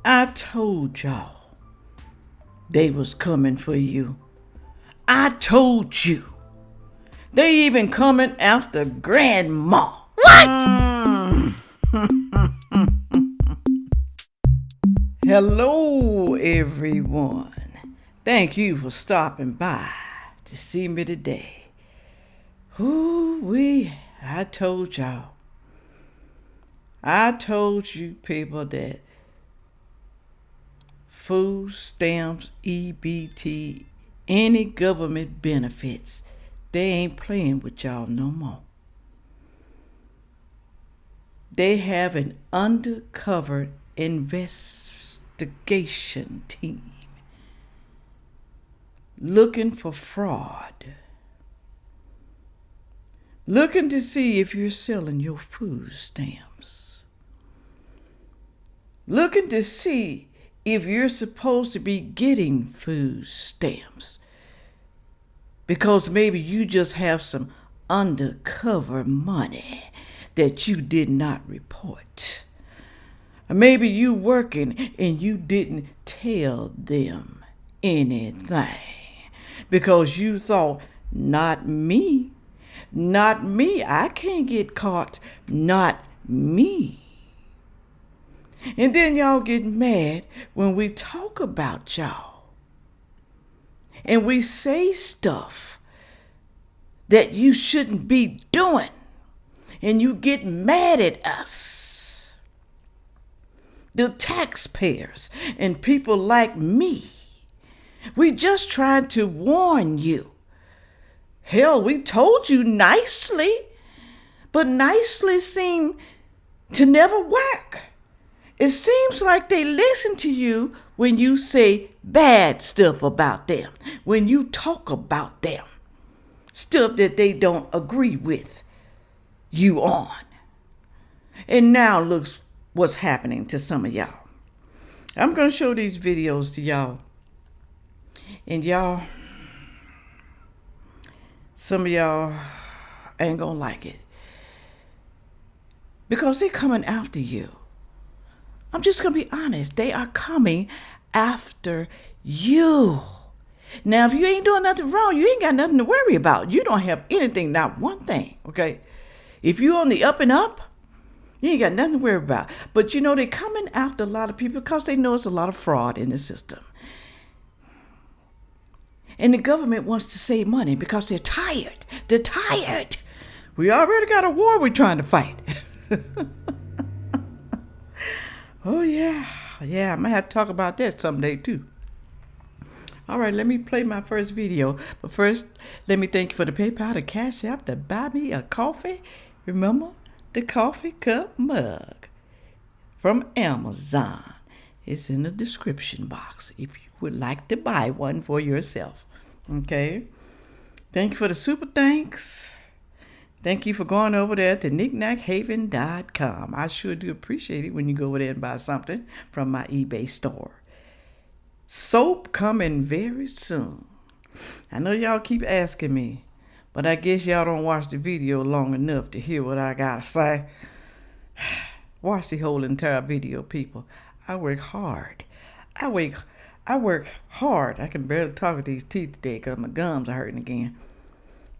I told y'all they was coming for you. I told you. They even coming after Grandma. What? Hello, everyone. Thank you for stopping by to see me today. I told y'all. I told you people that food stamps, EBT, any government benefits, they ain't playing with y'all no more. They have an undercover investigation team looking for fraud, looking to see if you're selling your food stamps, looking to see if you're supposed to be getting food stamps because maybe you just have some undercover money that you did not report. Or maybe you working and you didn't tell them anything because you thought, not me, I can't get caught, not me. And then y'all get mad when we talk about y'all. And we say stuff that you shouldn't be doing. And you get mad at us. The taxpayers and people like me. We just trying to warn you. Hell, we told you nicely. But nicely seem to never work. It seems like they listen to you when you say bad stuff about them, when you talk about them, stuff that they don't agree with you on. And now looks what's happening to some of y'all. I'm going to show these videos to y'all. And y'all, some of y'all ain't going to like it. Because they're coming after you. I'm just going to be honest. They are coming after you. Now, if you ain't doing nothing wrong, you ain't got nothing to worry about. You don't have anything, not one thing, okay? If you're on the up and up, you ain't got nothing to worry about. But you know, they're coming after a lot of people because they know it's a lot of fraud in the system. And the government wants to save money because they're tired. They're tired. We already got a war we're trying to fight. Oh, yeah. Yeah, I might have to talk about that someday, too. All right, let me play my first video. But first, let me thank you for the PayPal, the Cash App, to buy me a coffee. Remember, the coffee cup mug from Amazon. It's in the description box if you would like to buy one for yourself. Okay? Thank you for the super thanks. Thank you for going over there to knickknackhaven.com. I sure do appreciate it when you go over there and buy something from my eBay store. Soap coming very soon. I know y'all keep asking me, but I guess y'all don't watch the video long enough to hear what I gotta say. Watch the whole entire video, people. I work hard. I work hard. I can barely talk with these teeth today because my gums are hurting again.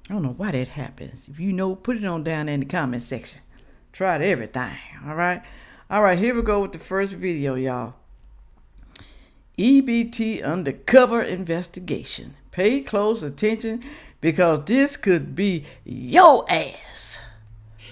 I don't know why that happens. If you know, put it on down in the comment section. Tried everything, all right? All right, here we go with the first video, y'all. EBT undercover investigation. Pay close attention because this could be your ass.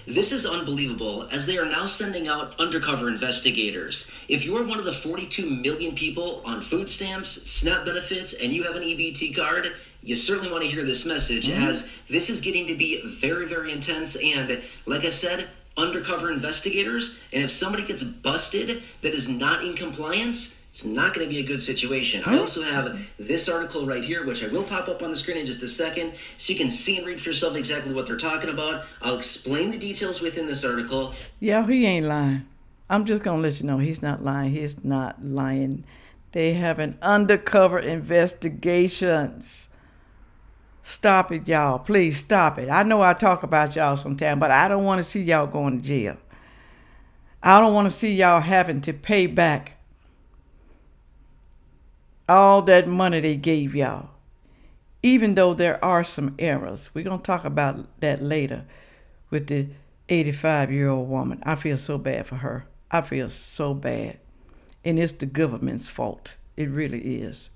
This is unbelievable, as they are now sending out undercover investigators. If you are one of the 42 million people on food stamps, SNAP benefits, and you have an EBT card, you certainly want to hear this message, as this is getting to be very, very intense. And like I said, undercover investigators, and if somebody gets busted that is not in compliance, it's not going to be a good situation. I also have this article right here, which I will pop up on the screen in just a second, so you can see and read for yourself exactly what they're talking about. I'll explain the details within this article. Yeah, he ain't lying. I'm just going to let you know he's not lying. He's not lying. They have an undercover investigations. Stop it, y'all. Please stop it. I know I talk about y'all sometimes, but I don't want to see y'all going to jail. I don't want to see y'all having to pay back all that money they gave y'all. Even though there are some errors. We're going to talk about that later with the 85-year-old woman. I feel so bad for her. I feel so bad. And it's the government's fault. It really is.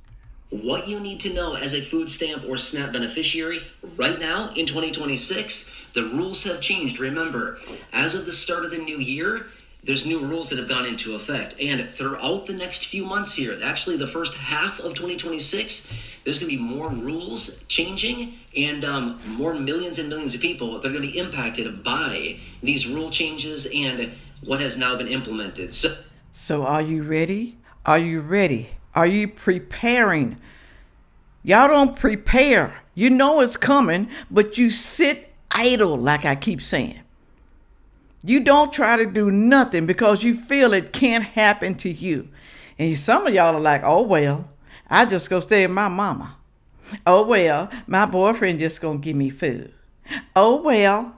What you need to know as a food stamp or SNAP beneficiary right now in 2026, the rules have changed. Remember, as of the start of the new year, there's new rules that have gone into effect. And throughout the next few months here, actually the first half of 2026, there's going to be more rules changing and more millions and millions of people that are going to be impacted by these rule changes and what has now been implemented. So are you ready? Are you ready? Are you preparing? Y'all don't prepare. You know it's coming, but you sit idle, like I keep saying. You don't try to do nothing because you feel it can't happen to you. And some of y'all are like, oh, well, I just go stay with my mama. Oh, well, my boyfriend just gonna give me food. Oh, well,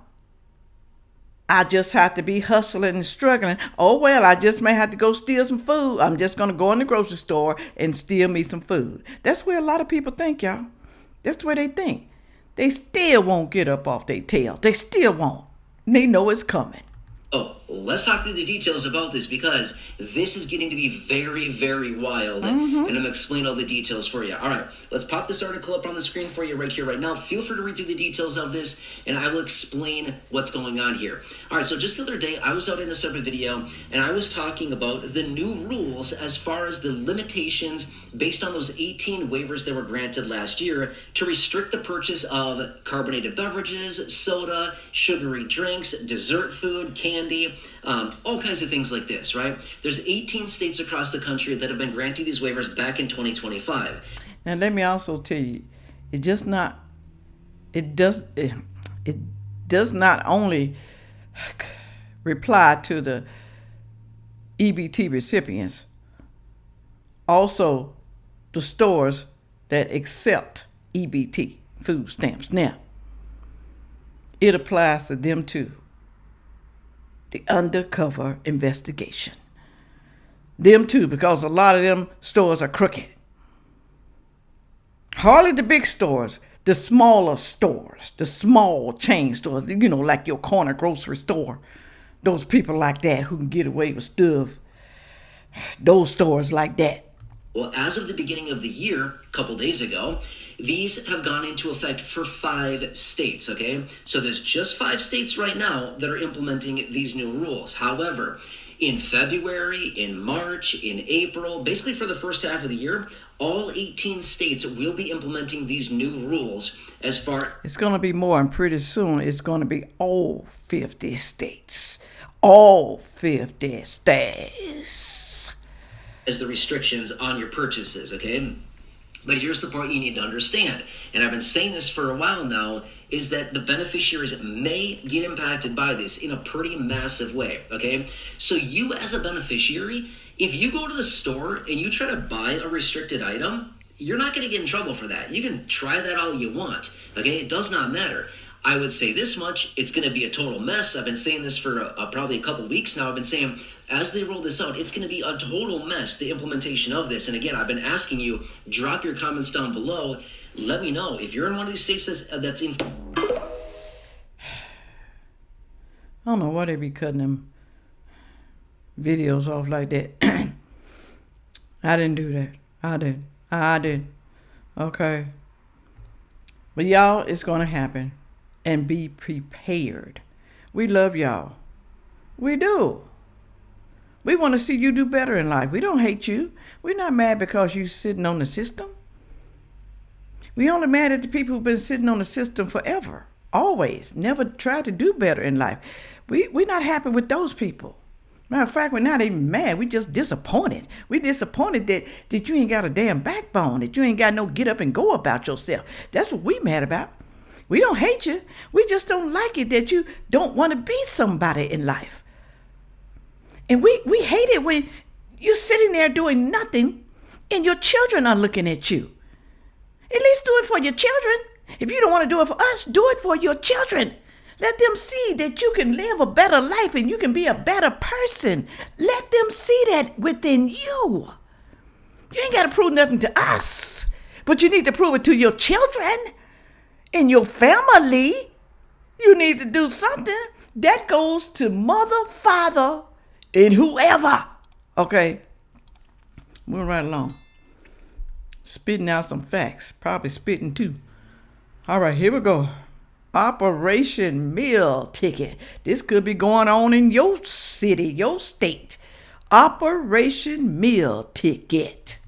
I just have to be hustling and struggling. Oh, well, I just may have to go steal some food. I'm just going to go in the grocery store and steal me some food. That's where a lot of people think, y'all. That's the way they think. They still won't get up off their tail. They still won't. They know it's coming. Oh, let's talk through the details about this because this is getting to be very, very wild. And I'm going to explain all the details for you. All right, let's pop this article up on the screen for you right here, right now. Feel free to read through the details of this, and I will explain what's going on here. All right, so just the other day, I was out in a separate video, and I was talking about the new rules as far as the limitations based on those 18 waivers that were granted last year to restrict the purchase of carbonated beverages, soda, sugary drinks, dessert food, candy, all kinds of things like this, right? There's 18 states across the country that have been granting these waivers back in 2025. Now, let me also tell you, it does not only reply to the EBT recipients, also the stores that accept EBT food stamps. Now, it applies to them too. The undercover investigation. Them too, because a lot of them stores are crooked. Hardly the big stores, the smaller stores, the small chain stores, like your corner grocery store. Those people like that who can get away with stuff. Those stores like that. Well, as of the beginning of the year, a couple days ago, these have gone into effect for 5 states, okay? So there's just 5 states right now that are implementing these new rules. However, in February, in March, in April, basically for the first half of the year, all 18 states will be implementing these new rules as far... It's going to be more, and pretty soon it's going to be all 50 states. All 50 states. As the restrictions on your purchases, okay? But here's the part you need to understand, and I've been saying this for a while now, is that the beneficiaries may get impacted by this in a pretty massive way, okay? So you as a beneficiary, if you go to the store and you try to buy a restricted item, you're not going to get in trouble for that. You can try that all you want, okay? It does not matter. I would say this much, it's going to be a total mess. I've been saying this for probably a couple weeks now. I've been saying, as they roll this out, it's going to be a total mess, the implementation of this. And again, I've been asking you, drop your comments down below. Let me know if you're in one of these states that's in... I don't know why they be cutting them videos off like that. I didn't do that. I did. Okay. But y'all, it's going to happen. And be prepared. We love y'all. We do. We want to see you do better in life. We don't hate you. We're not mad because you sitting on the system. We only mad at the people who've been sitting on the system forever. Always. Never tried to do better in life. We're not happy with those people. Matter of fact, we're not even mad. We just disappointed. We disappointed that you ain't got a damn backbone, that you ain't got no get up and go about yourself. That's what we mad about. We don't hate you. We just don't like it that you don't want to be somebody in life. And we hate it when you're sitting there doing nothing and your children are looking at you. At least do it for your children. If you don't want to do it for us, do it for your children. Let them see that you can live a better life and you can be a better person. Let them see that within you. You ain't got to prove nothing to us, but you need to prove it to your children and your family. You need to do something that goes to mother, father, and whoever. Okay, moving right along. Spitting out some facts, probably spitting too. All right, here we go. Operation Meal Ticket. This could be going on in your city, your state. Operation Meal Ticket.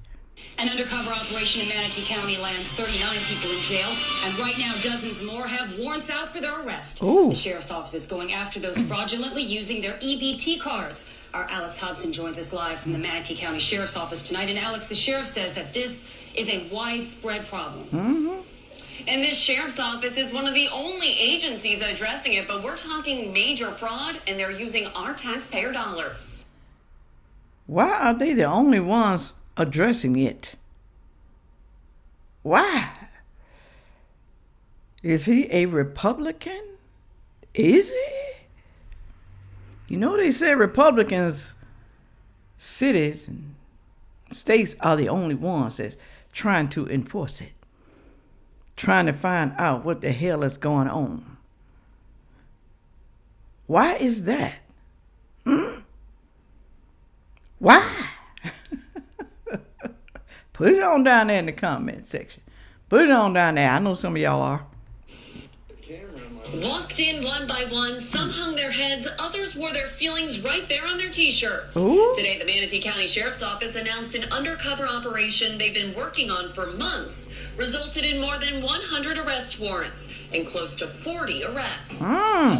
An undercover operation in Manatee County lands 39 people in jail, and right now dozens more have warrants out for their arrest. Ooh. The sheriff's office is going after those fraudulently using their EBT cards. Our Alex Hobson joins us live from the Manatee County Sheriff's Office tonight. And Alex, the sheriff says that this is a widespread problem. Mm-hmm. And this sheriff's office is one of the only agencies addressing it, but we're talking major fraud, and they're using our taxpayer dollars. Why are they the only ones addressing it? Why? Is he a Republican? Is he? You know, they say Republicans, cities and states are the only ones that's trying to enforce it, trying to find out what the hell is going on. Why is that? Why? Put it on down there in the comment section. Put it on down there. I know some of y'all are. Walked in one by one, some hung their heads, others wore their feelings right there on their t-shirts. Ooh. Today, the Manatee County Sheriff's Office announced an undercover operation they've been working on for months, resulted in more than 100 arrest warrants and close to 40 arrests.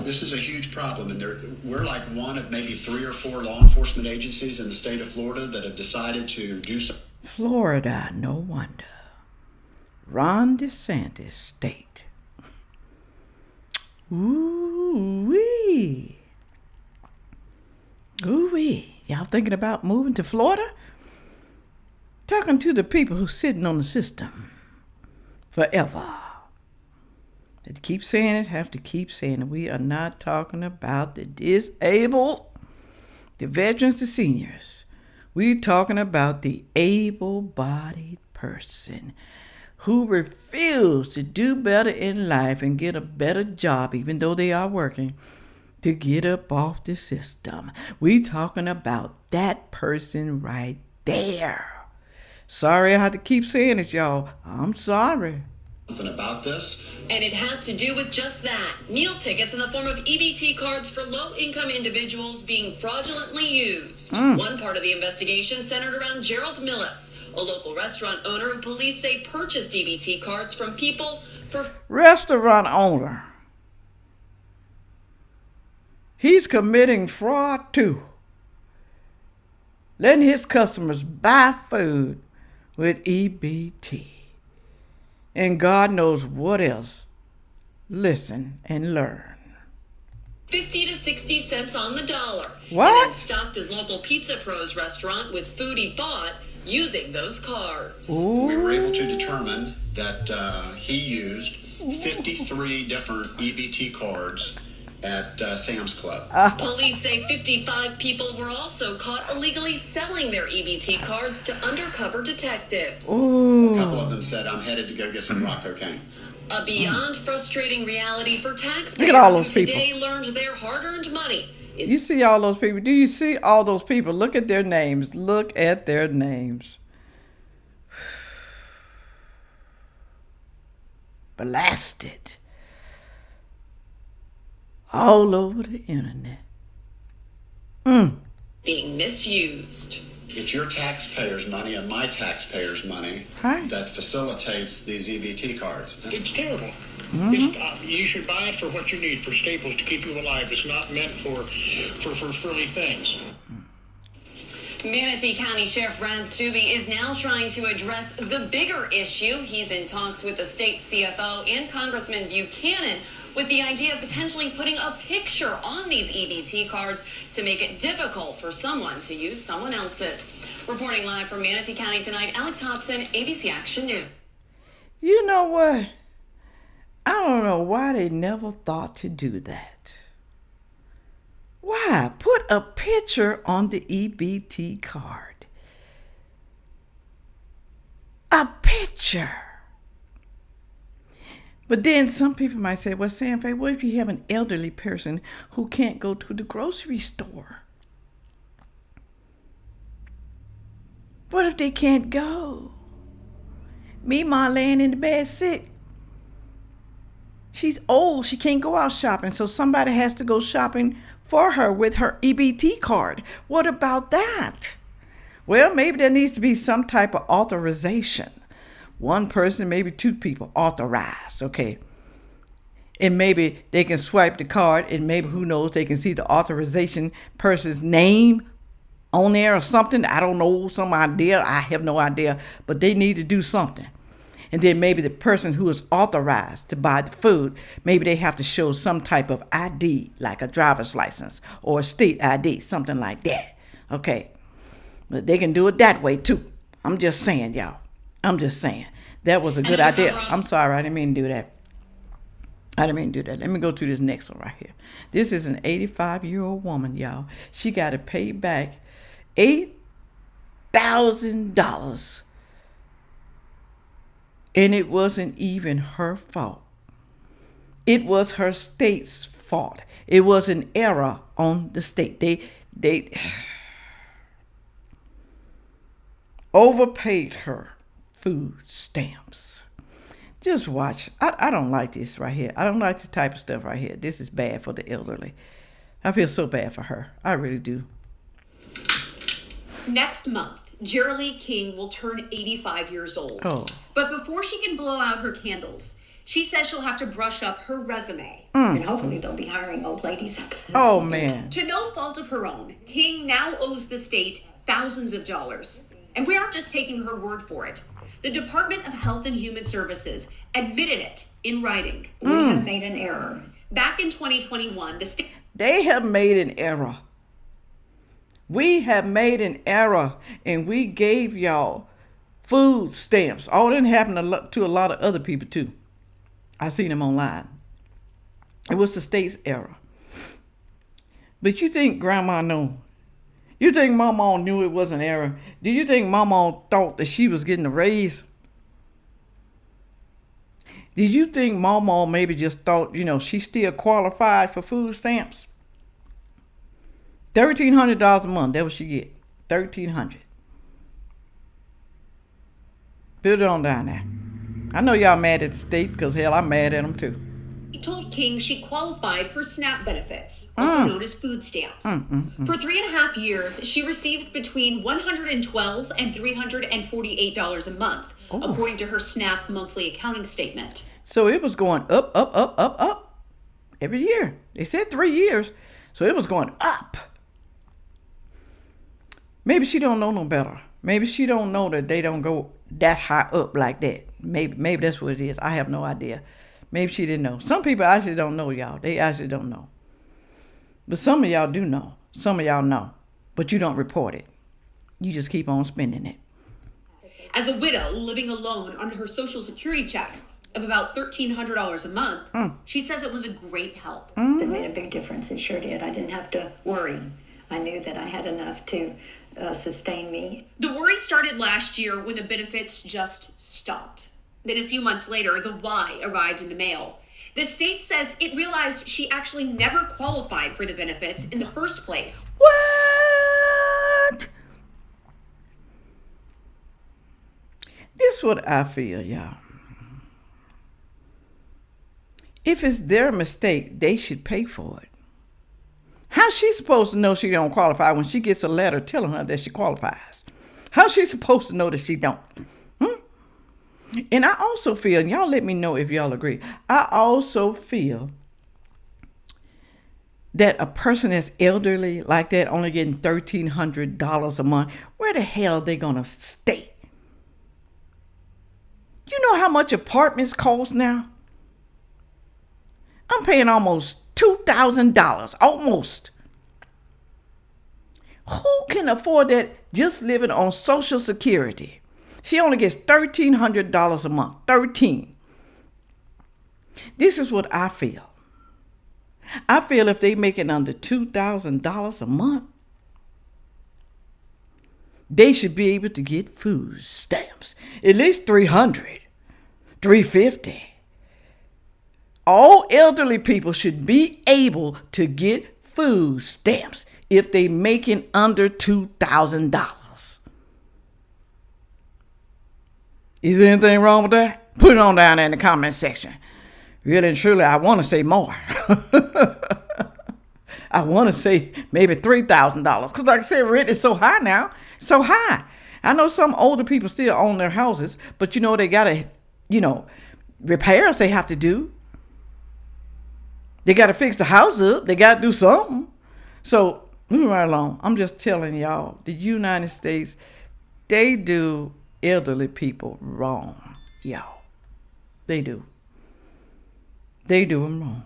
This is a huge problem, and we're like one of maybe 3 or 4 law enforcement agencies in the state of Florida that have decided to do something. Florida, no wonder. Ron DeSantis state. Ooh-wee. Ooh-wee. Y'all thinking about moving to Florida? Talking to the people who's sitting on the system forever. They keep saying it, have to keep saying it. We are not talking about the disabled, the veterans, the seniors. We're talking about the able-bodied person who refuse to do better in life and get a better job, even though they are working, to get up off the system. We talking about that person right there. Sorry I have to keep saying it, y'all. I'm sorry. Something about this. And it has to do with just that. Meal tickets in the form of EBT cards for low-income individuals being fraudulently used. One part of the investigation centered around Gerald Millis, a local restaurant owner who police say purchased EBT cards from people for... Restaurant owner. He's committing fraud too. Letting his customers buy food with EBT. And God knows what else. Listen and learn. 50 to 60 cents on the dollar. What? And then stocked his local Pizza Pros restaurant with food he bought using those cards. Ooh. We were able to determine that he used 53 different EBT cards at Sam's Club. Police say 55 people were also caught illegally selling their EBT cards to undercover detectives. Ooh. A couple of them said, I'm headed to go get some rock cocaine. A beyond frustrating reality for taxpayers Look at all those who people. today learned their hard-earned money. You see all those people? Do you see all those people? Look at their names. Look at their names. Blasted. All over the internet. Being misused. It's your taxpayers' money and my taxpayers' money Right. that facilitates these EBT cards. It's terrible. You should buy it for what you need, for staples to keep you alive. It's not meant for frilly things. Manatee County Sheriff Brad Stubbe is now trying to address the bigger issue. He's in talks with the state CFO and Congressman Buchanan with the idea of potentially putting a picture on these EBT cards to make it difficult for someone to use someone else's. Reporting live from Manatee County tonight, Alex Hobson, ABC Action News. You know what? I don't know why they never thought to do that. Why? Put a picture on the EBT card. A picture. But then some people might say, well, Sandfay, what if you have an elderly person who can't go to the grocery store? What if they can't go? Me, ma, laying in the bed sick. She's old. She can't go out shopping. So somebody has to go shopping for her with her EBT card. What about that? Well, maybe there needs to be some type of authorization. One person, maybe two people authorized, okay? And maybe they can swipe the card and maybe, who knows, they can see the authorization person's name on there or something. I don't know, some idea. I have no idea. But they need to do something. And then maybe the person who is authorized to buy the food, maybe they have to show some type of ID, like a driver's license or a state ID, something like that. Okay. But they can do it that way too. I'm just saying, y'all. I'm just saying. That was a good idea. I'm sorry. I didn't mean to do that. Let me go to this next one right here. This is an 85-year-old woman, y'all. She got to pay back $8,000. And it wasn't even her fault. It was her state's fault. It was an error on the state. They overpaid her food stamps. Just watch. I don't like this right here. I don't like this type of stuff right here. This is bad for the elderly. I feel so bad for her. I really do. Next month, Geraldine King will turn 85 years old. Oh. But before she can blow out her candles, she says she'll have to brush up her resume. And hopefully they'll be hiring old ladies. Oh, man. To no fault of her own, King now owes the state thousands of dollars. And we aren't just taking her word for it. The Department of Health and Human Services admitted it in writing. We have made an error. Back in 2021, the state... They have made an error. We have made an error, and we gave y'all food stamps. All that happened to a lot of other people, too. I seen them online. It was the state's error. But you think Grandma know? You think Mama knew it was an error? Do you think Mama thought that she was getting a raise? Did you think Mama maybe just thought, she still qualified for food stamps? $1,300 a month, that's what she get. $1,300. Put it on down there. I know y'all mad at the state because, hell, I'm mad at them too. He told King she qualified for SNAP benefits, also known as food stamps. For 3.5 years, she received between $112 and $348 a month, according to her SNAP monthly accounting statement. So it was going up every year. They said 3 years, so it was going up. Maybe she don't know no better. Maybe she don't know that they don't go that high up like that. Maybe that's what it is. I have no idea. Maybe she didn't know. Some people actually don't know, y'all. They actually don't know. But some of y'all do know. Some of y'all know. But you don't report it. You just keep on spending it. As a widow living alone on her Social Security check of about $1,300 a month, she says it was a great help. It made a big difference. It sure did. I didn't have to worry. I knew that I had enough to sustain me. The worry started last year when the benefits just stopped. Then a few months later, the Y arrived in the mail. The state says it realized she actually never qualified for the benefits in the first place. What? This is what I feel, y'all. If it's their mistake, they should pay for it. How's she supposed to know she don't qualify when she gets a letter telling her that she qualifies? How's she supposed to know that she don't? And I also feel, and y'all let me know if y'all agree, I also feel that a person that's elderly like that, only getting $1,300 a month, where the hell are they going to stay? You know how much apartments cost now? I'm paying almost $2,000, almost. Who can afford that just living on Social Security? She only gets $1,300 a month. 13. This is what I feel. I feel if they make it under $2,000 a month, they should be able to get food stamps. At least $300, $350. All elderly people should be able to get food stamps if they making under $2,000. Is there anything wrong with that? Put it on down there in the comment section. Really and truly, I want to say more. I want to say maybe $3,000. Because like I said, rent is so high now. So high. I know some older people still own their houses, but they got to, repairs they have to do. They got to fix the house up. They got to do something. So, moving right along. I'm just telling y'all, the United States, they do elderly people wrong. Y'all. They do. They do them wrong.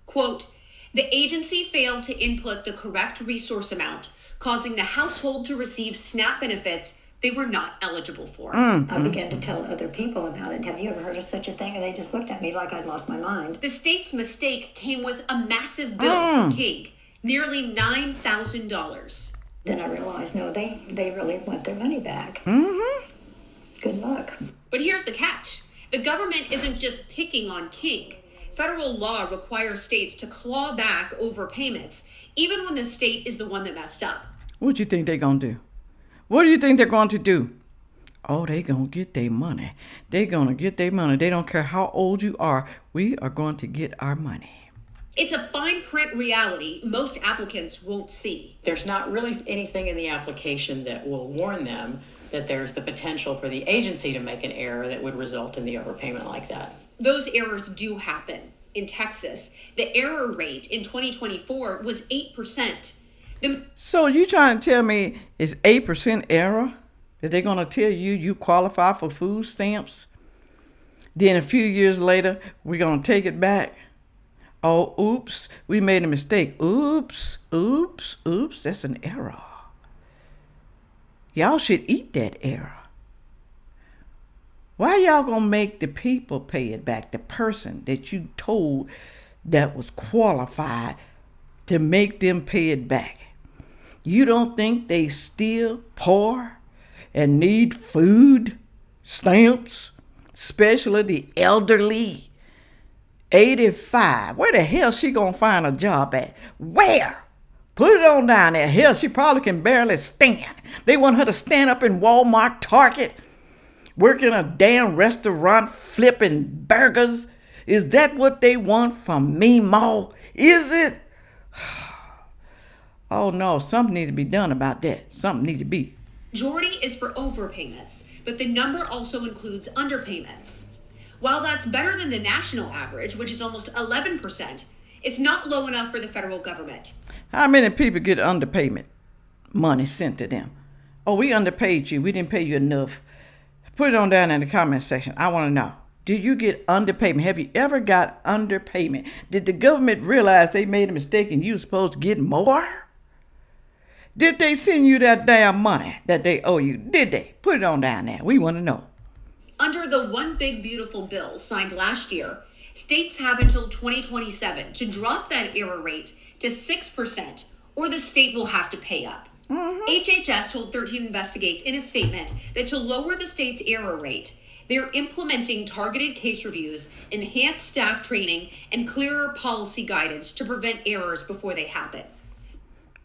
Quote, the agency failed to input the correct resource amount, causing the household to receive SNAP benefits they were not eligible for. I began to tell other people about it. Have you ever heard of such a thing? And they just looked at me like I'd lost my mind. The state's mistake came with a massive bill for King, nearly $9,000. Then I realized, no, they really want their money back. Good luck. But here's the catch. The government isn't just picking on King. Federal law requires states to claw back overpayments, even when the state is the one that messed up. What do you think they're going to do? What do you think they're going to do? Oh, they going to get their money. They're going to get their money. They don't care how old you are. We are going to get our money. It's a fine print reality most applicants won't see. There's not really anything in the application that will warn them that there's the potential for the agency to make an error that would result in the overpayment like that. Those errors do happen. In Texas, the error rate in 2024 was 8%. So you trying to tell me it's 8% error? That they're going to tell you qualify for food stamps? Then a few years later, we're going to take it back. Oh, oops, we made a mistake. Oops, that's an error. Y'all should eat that error. Why y'all gonna make the people pay it back? The person that you told that was qualified to make them pay it back. You don't think they still poor and need food stamps? Especially the elderly. 85. Where the hell she gonna find a job at? Where? Put it on down there. Hell, she probably can barely stand. They want her to stand up in Walmart, Target, work in a damn restaurant, flipping burgers. Is that what they want from me, Ma? Is it? Oh no, something needs to be done about that. Something needs to be. Majority is for overpayments, but the number also includes underpayments. While that's better than the national average, which is almost 11%, it's not low enough for the federal government. How many people get underpayment money sent to them? Oh, we underpaid you. We didn't pay you enough. Put it on down in the comment section. I want to know. Do you get underpayment? Have you ever got underpayment? Did the government realize they made a mistake and you were supposed to get more? Did they send you that damn money that they owe you? Did they? Put it on down there. We want to know. Under the One Big Beautiful Bill signed last year, states have until 2027 to drop that error rate to 6%, or the state will have to pay up. HHS told 13 Investigates in a statement that to lower the state's error rate, they're implementing targeted case reviews, enhanced staff training, and clearer policy guidance to prevent errors before they happen.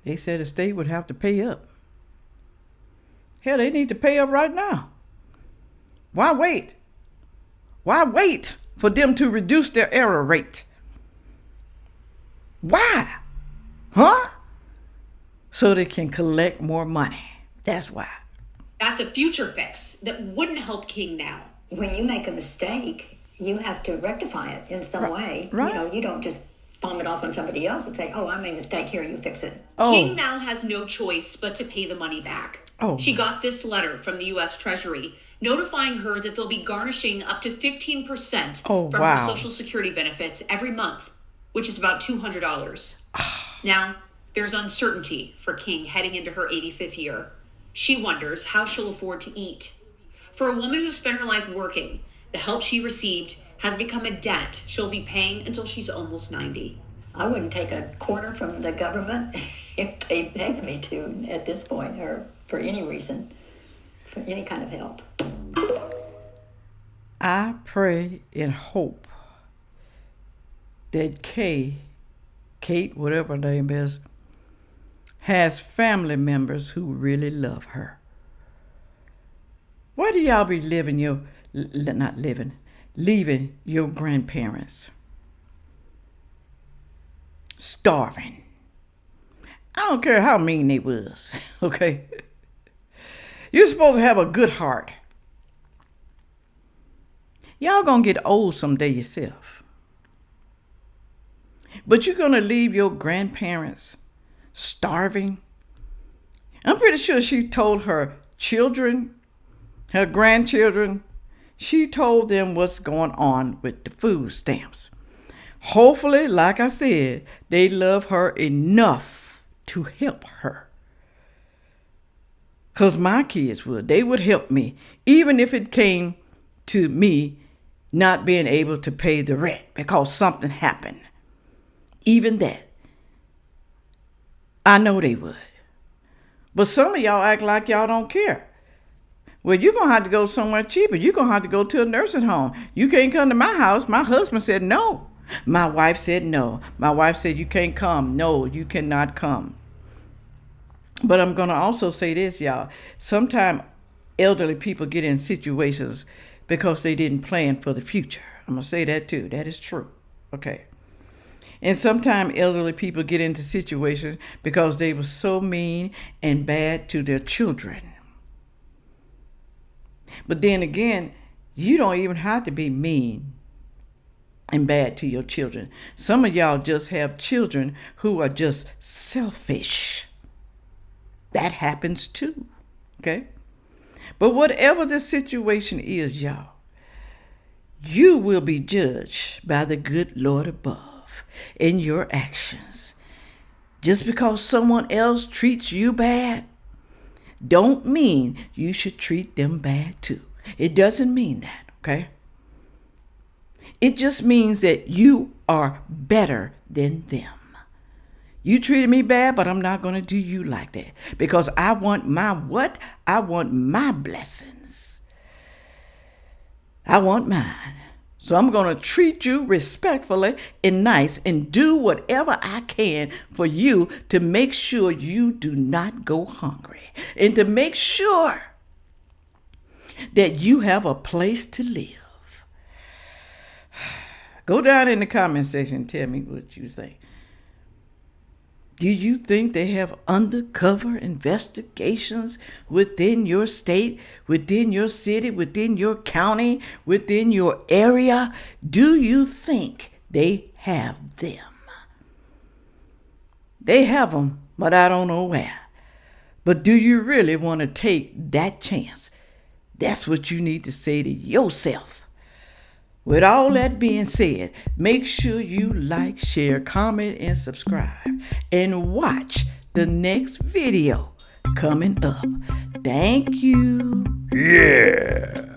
They said the state would have to pay up. Hell, they need to pay up right now. Why wait? Why wait for them to reduce their error rate? Why? Huh? So they can collect more money. That's why. That's a future fix that wouldn't help King now. When you make a mistake, you have to rectify it in some way. Right. You don't just palm it off on somebody else and say, oh, I made a mistake, here, you fix it. Oh. King now has no choice but to pay the money back. Oh. She got this letter from the U.S. Treasury notifying her that they'll be garnishing up to 15% from her Social Security benefits every month, which is about $200. Now, there's uncertainty for King heading into her 85th year. She wonders how she'll afford to eat. For a woman who spent her life working, the help she received has become a debt she'll be paying until she's almost 90. I wouldn't take a quarter from the government if they begged me to at this point, or for any reason, for any kind of help. I pray and hope that Kate, whatever her name is, has family members who really love her. Why do y'all be leaving your grandparents starving? I don't care how mean they was, okay? You're supposed to have a good heart. Y'all gonna get old someday yourself. But you're gonna leave your grandparents starving? I'm pretty sure she told her children, her grandchildren, she told them what's going on with the food stamps. Hopefully, like I said, they love her enough to help her. Because my kids would. They would help me, even if it came to me not being able to pay the rent because something happened. Even that. I know they would. But some of y'all act like y'all don't care. Well, you're going to have to go somewhere cheaper. You're going to have to go to a nursing home. You can't come to my house. My husband said no. My wife said no. My wife said you can't come. No, you cannot come. But I'm going to also say this, y'all. Sometimes elderly people get in situations because they didn't plan for the future. I'm going to say that too. That is true. Okay. And sometimes elderly people get into situations because they were so mean and bad to their children. But then again, you don't even have to be mean and bad to your children. Some of y'all just have children who are just selfish. That happens too. Okay? But whatever the situation is, y'all, you will be judged by the good Lord above in your actions. Just because someone else treats you bad, don't mean you should treat them bad too. It doesn't mean that, okay? It just means that you are better than them. You treated me bad, but I'm not going to do you like that. Because I want my what? I want my blessings. I want mine. So I'm going to treat you respectfully and nice and do whatever I can for you to make sure you do not go hungry. And to make sure that you have a place to live. Go down in the comment section and tell me what you think. Do you think they have undercover investigations within your state, within your city, within your county, within your area? Do you think they have them? They have them, but I don't know where. But do you really want to take that chance? That's what you need to say to yourself. With all that being said, make sure you like, share, comment, and subscribe. And watch the next video coming up. Thank you. Yeah.